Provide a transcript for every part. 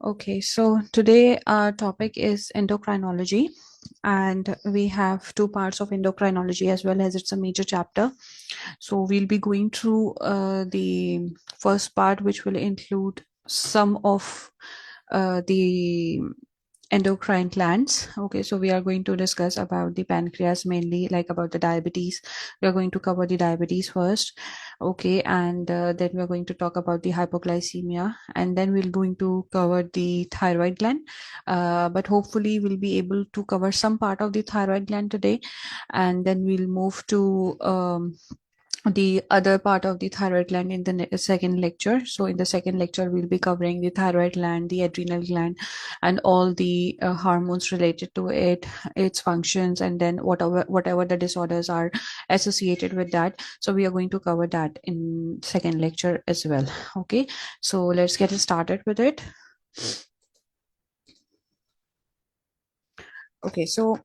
Okay, so today our topic is endocrinology, and we have two parts of endocrinology as well as it's a major chapter. So we'll be going through the first part, which will include some of the endocrine glands. Okay, so we are going to discuss about the pancreas, mainly like about the diabetes. We are going to cover the diabetes first. Okay, and then we are going to talk about the hypoglycemia, and then we're going to cover the thyroid gland. But hopefully we'll be able to cover some part of the thyroid gland today, and then we'll move to the other part of the thyroid gland in the second lecture. So in the second lecture, we'll be covering the thyroid gland, the adrenal gland, and all the hormones related to it, its functions, and then whatever the disorders are associated with that. So we are going to cover that in second lecture as well. Okay, so let's get started with it. Okay, so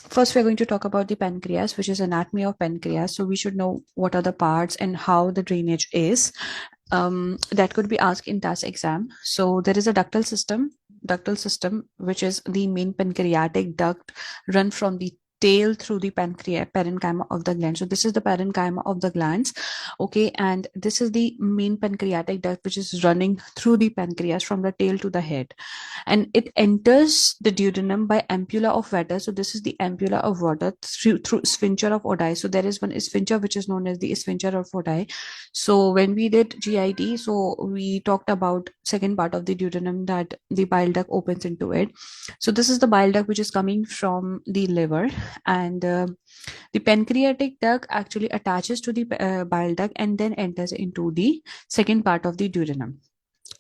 first, we're going to talk about the pancreas, which is anatomy of pancreas. So we should know what are the parts and how the drainage is. That could be asked in TAS exam. So there is a ductal system, which is the main pancreatic duct run from the tail through the parenchyma of the gland. So this is the parenchyma of the glands. Okay, and this is the main pancreatic duct which is running through the pancreas from the tail to the head, and it enters the duodenum by ampulla of water. So this is the ampulla of water through sphincter of Oddi. So there is one sphincter which is known as the sphincter of Oddi. So when we did GIT, so we talked about second part of the duodenum, that the bile duct opens into it. So this is the bile duct which is coming from the liver, and the pancreatic duct actually attaches to the bile duct and then enters into the second part of the duodenum.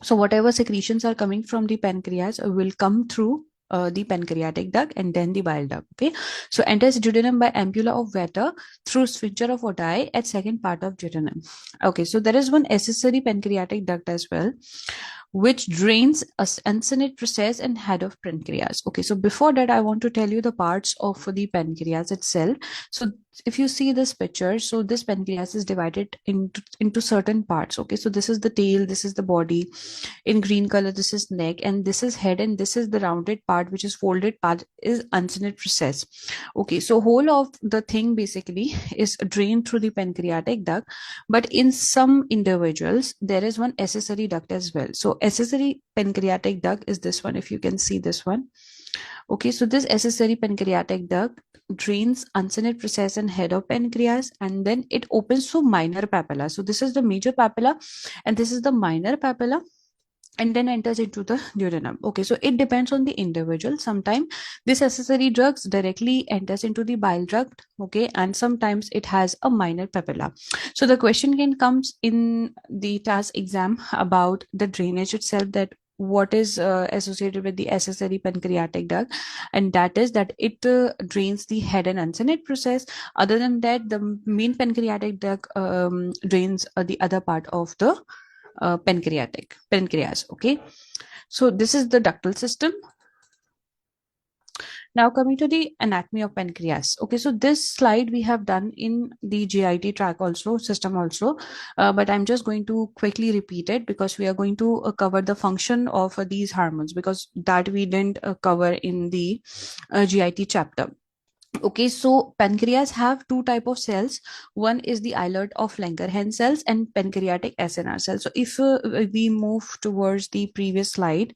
So whatever secretions are coming from the pancreas will come through the pancreatic duct and then the bile duct. Okay, so enters duodenum by ampulla of water through sphincter of Oddi at second part of duodenum. Okay, so there is one accessory pancreatic duct as well, which drains a uncinate process and head of pancreas. Okay, so before that, I want to tell you the parts of the pancreas itself. So if you see this picture, so this pancreas is divided into certain parts. Okay, so this is the tail, this is the body. In green color, this is neck, and this is head, and this is the rounded part, which is folded part, is uncinate process. Okay, so whole of the thing basically is drained through the pancreatic duct, but in some individuals there is one accessory duct as well. So accessory pancreatic duct is this one, if you can see this one. Okay, so this accessory pancreatic duct drains uncinate process and head of pancreas, and then it opens to minor papilla. So this is the major papilla and this is the minor papilla, and then enters into the duodenum. Okay, so it depends on the individual. Sometimes this accessory drugs directly enters into the bile duct. Okay, and sometimes it has a minor papilla. So the question can comes in the TAS exam about the drainage itself, that what is associated with the accessory pancreatic duct, and that is that it drains the head and uncinate process. Other than that, the main pancreatic duct drains the other part of the pancreas. Okay, so this is the ductal system. Now coming to the anatomy of pancreas. Okay, so this slide we have done in the GIT track also, system also, but I'm just going to quickly repeat it because we are going to cover the function of these hormones, because that we didn't cover in the GIT chapter. Okay, so pancreas have two type of cells. One is the islet of Langerhans cells and pancreatic SNR cells. So if we move towards the previous slide,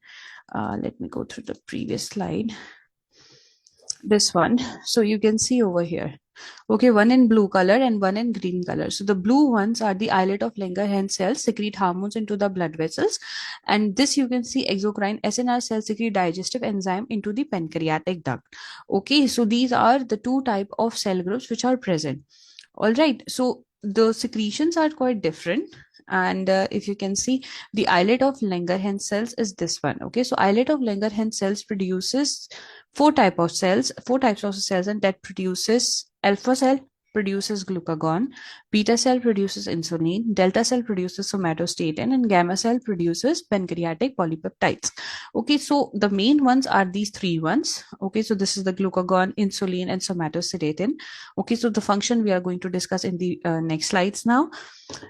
let me go through the previous slide. This one. So you can see over here. Okay, one in blue color and one in green color. So the blue ones are the islet of Langerhans cells, secrete hormones into the blood vessels. And this you can see exocrine SNR cells secrete digestive enzyme into the pancreatic duct. Okay, so these are the two type of cell groups which are present. All right, so the secretions are quite different. And if you can see, the islet of Langerhans cells is this one. Okay, so islet of Langerhans cells produces four types of cells, and that produces alpha cell produces glucagon, beta cell produces insulin, delta cell produces somatostatin, and gamma cell produces pancreatic polypeptides. Okay, so the main ones are these three ones. Okay, so this is the glucagon, insulin, and somatostatin. Okay, so the function we are going to discuss in the next slides now.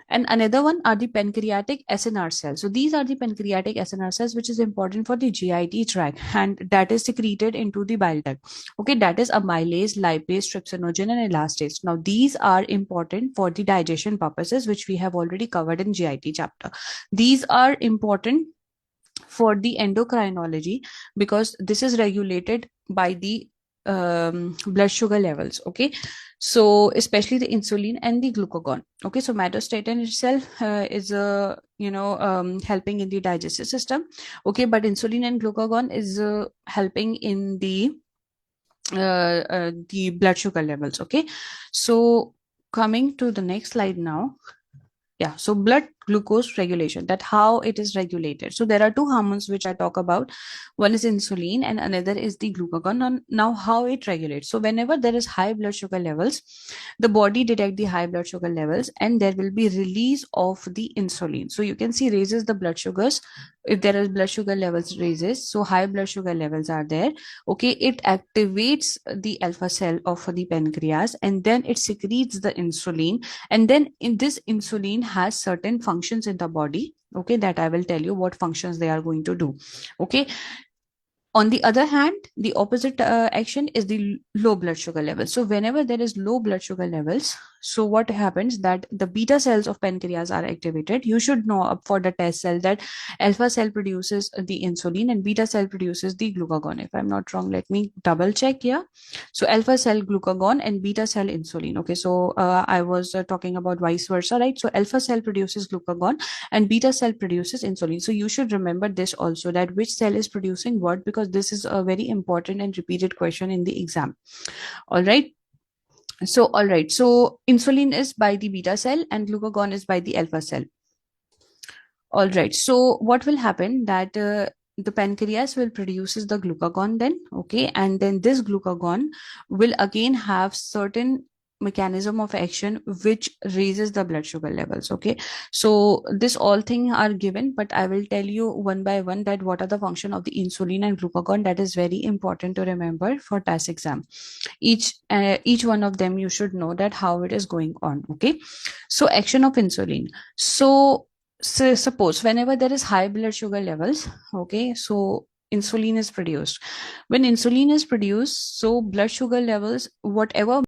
And another one are the pancreatic SNR cells. So these are the pancreatic SNR cells, which is important for the GIT tract, and that is secreted into the bile duct. Okay, that is amylase, lipase, trypsinogen, and elastase. Now these are important for the digestion purposes, which we have already covered in GIT chapter. These are important for the endocrinology because this is regulated by the blood sugar levels. Okay, so especially the insulin and the glucagon. Okay, so somatostatin itself is helping in the digestive system. Okay, but insulin and glucagon is helping in the blood sugar levels. Okay, so coming to the next slide now. Yeah, so blood glucose regulation, that how it is regulated. So there are two hormones which I talk about. One is insulin and another is the glucagon. Now how it regulates. So whenever there is high blood sugar levels, the body detect the high blood sugar levels and there will be release of the insulin. So you can see raises the blood sugars. If there is blood sugar levels raises, so high blood sugar levels are there. Okay, it activates the alpha cell of the pancreas and then it secretes the insulin, and then in this insulin has certain functions in the body. Okay, that I will tell you what functions they are going to do. Okay, on the other hand, the opposite action is the low blood sugar level. So whenever there is low blood sugar levels, so what happens that the beta cells of pancreas are activated. You should know for the test cell that alpha cell produces the insulin and beta cell produces the glucagon. If I'm not wrong, let me double check here. So alpha cell glucagon and beta cell insulin. Okay, so I was talking about vice versa, right? So alpha cell produces glucagon and beta cell produces insulin. So you should remember this also, that which cell is producing what, because this is a very important and repeated question in the exam. All right, so insulin is by the beta cell and glucagon is by the alpha cell. All right, so what will happen that the pancreas will produces the glucagon then. Okay, and then this glucagon will again have certain mechanism of action which raises the blood sugar levels. Okay, so this all thing are given, but I will tell you one by one that what are the function of the insulin and glucagon. That is very important to remember for TAS exam. Each one of them you should know that how it is going on. Okay, so action of insulin. So suppose whenever there is high blood sugar levels, okay, so insulin is produced. When insulin is produced, so blood sugar levels, whatever